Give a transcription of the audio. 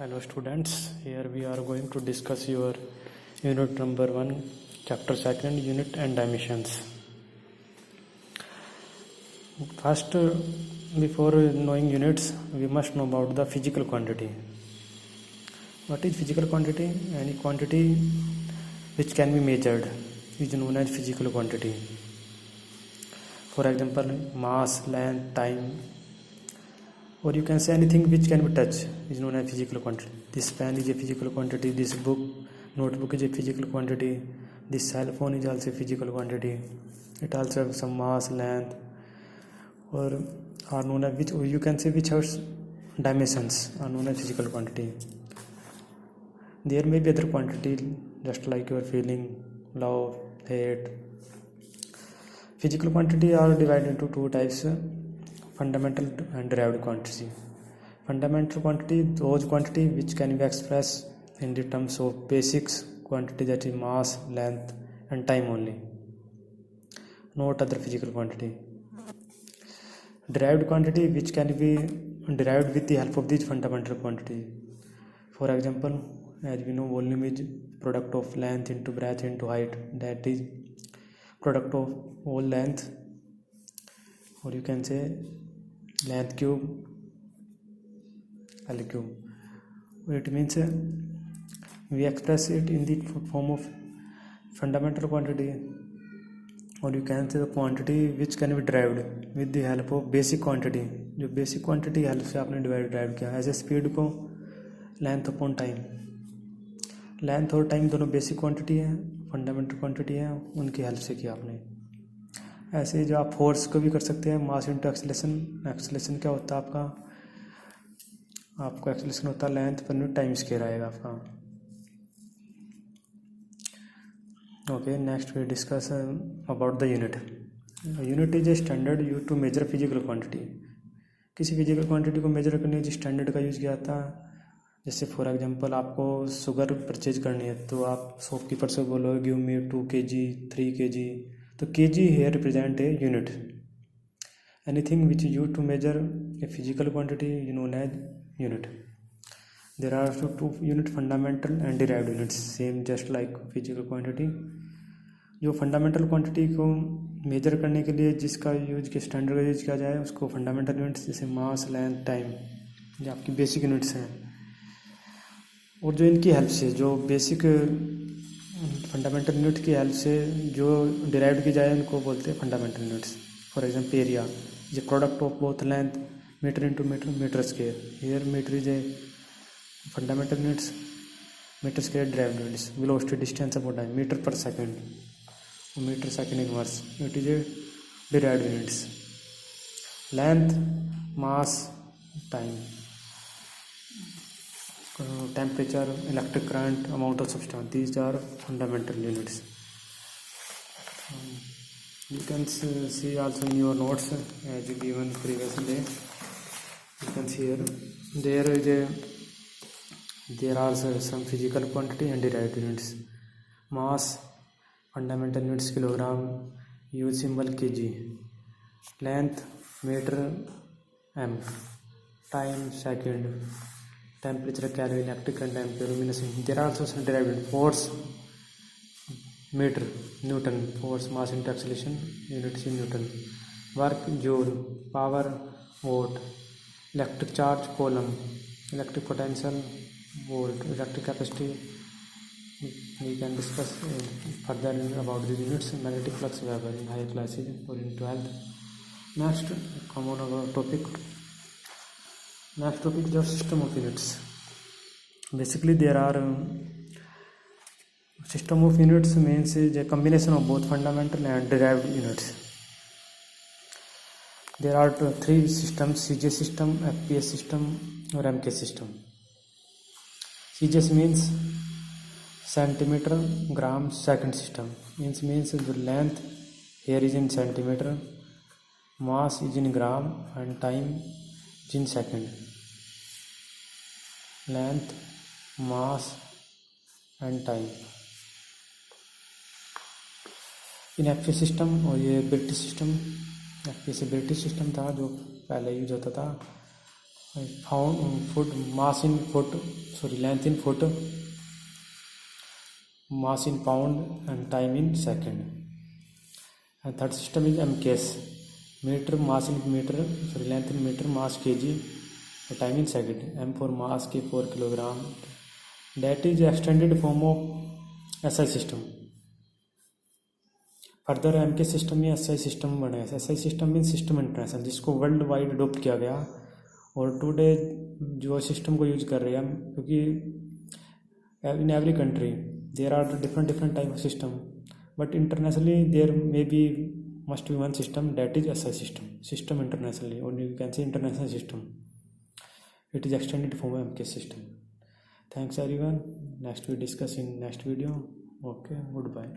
Hello students, here we are going to discuss your unit number 1, chapter 2, unit and dimensions. First, before knowing units, we must know about the physical quantity. What is physical quantity? Any quantity which can be measured is known as physical quantity. For example, mass, length, time, or you can say anything which can be touched is known as physical quantity. This pen is a physical quantity, this notebook is a physical quantity, this cell phone is also a physical quantity. It also has some mass, length, or are known as which, or you can say which has dimensions are known as physical quantity. There may be other quantity just like your feeling, love, hate. Physical quantity are divided into two types: fundamental and derived quantity. Fundamental quantity, those quantity which can be expressed in the terms of basics quantity, that is mass, length and time only, not other physical quantity. Derived quantity which can be derived with the help of these fundamental quantity. For example, as we know, volume is product of length into breadth into height, that is product of all length, or you can say length cube L cube. It means we express it in the form of fundamental quantity, or you can say the quantity which can be derived with the help of basic quantity. जो basic quantity help से आपने derive किया, ऐसे speed को length upon time. Length और time दोनों basic quantity है, fundamental quantity है, उनकी हेल्प से किया आपने. ऐसे जो आप फोर्स को भी कर सकते हैं, मास इंटू एक्सेलेरेशन. एक्सेलेरेशन क्या होता है आपको एक्सेलेरेशन होता है length per unit time square आएगा आपका. Okay, next we discuss about the unit. Unit is a standard use to measure physical quantity. किसी फिजिकल क्वांटिटी को मेजर करने के लिए स्टैंडर्ड का यूज किया जाता है. जैसे फॉर एग्जांपल आपको शुगर परचेज करनी है, तो आप शॉपकीपर से बोलोगे गिव मी 2 kg 3 kg. तो kg here represent a unit. Anything which use to measure a physical quantity you known as unit. There are also 2 unit, fundamental and derived units, same just like physical quantity. जो fundamental quantity को measure करने के लिए जिसका use के standard का use किया जाए उसको फंडामेंटल यूनिट्स, जैसे मास, लेंथ, टाइम, जो आपकी बेसिक यूनिट्स हैं. और जो इनकी हेल्प से, जो बेसिक फंडामेंटल यूनिट की हेल्प से जो डिराइव की जाए उनको बोलते हैं fundamental units. For example area is a product of both length metre into metre, metre square. Here metre is a fundamental units, metre square derived units. Velocity, distance upon time, metre per second, metre second inverse, it is a derived units. Length, mass, time, temperature, electric current, amount of substance, these are fundamental units. You can see also in your notes as given previously. You can see here there are some physical quantity and derived units. Mass, fundamental units kilogram, use symbol kg. Length, meter, m. Time, second. Temperature, Kelvin, electric current, ampere, luminosity. There are also some derived. Force, meter, Newton. Force, mass into acceleration, units in Newton. Work, joule. Power, watt. Electric charge, coulomb. Electric potential, volt. Electric capacity, we can discuss further about the units. Magnetic flux, Weber, in higher classes or in 12th. Next, come on our topic. Next topic is the system of units. Basically there are system of units means is a combination of both fundamental and derived units. There are 3 systems: CJ system, FPS system or MK system. CJ means centimeter, gram, second system. Means the length here is in centimeter, mass is in gram and time in second. Length, mass and time. In FP system, और ये British system, FP से British system था जो पहले use होता था. I found foot mass in foot, sorry, length in foot, mass in pound, and time in second. And third system is MKS, meter, mass in meter, sorry, length in meter, mass kg, time in second. M for mass, K for kilogram. That is extended form of SI system. Further M K system में S I system बना है. S I system mean system international, जिसको world wide adopt किया गया. और today जो system को use कर रहे हैं हम, क्योंकि in every country there are different type of system, but internationally there may be must be one system, that is SI system internationally, or you can say international system. It is extended form of MKS system. Thanks everyone. Next we discuss in next video. Okay, goodbye.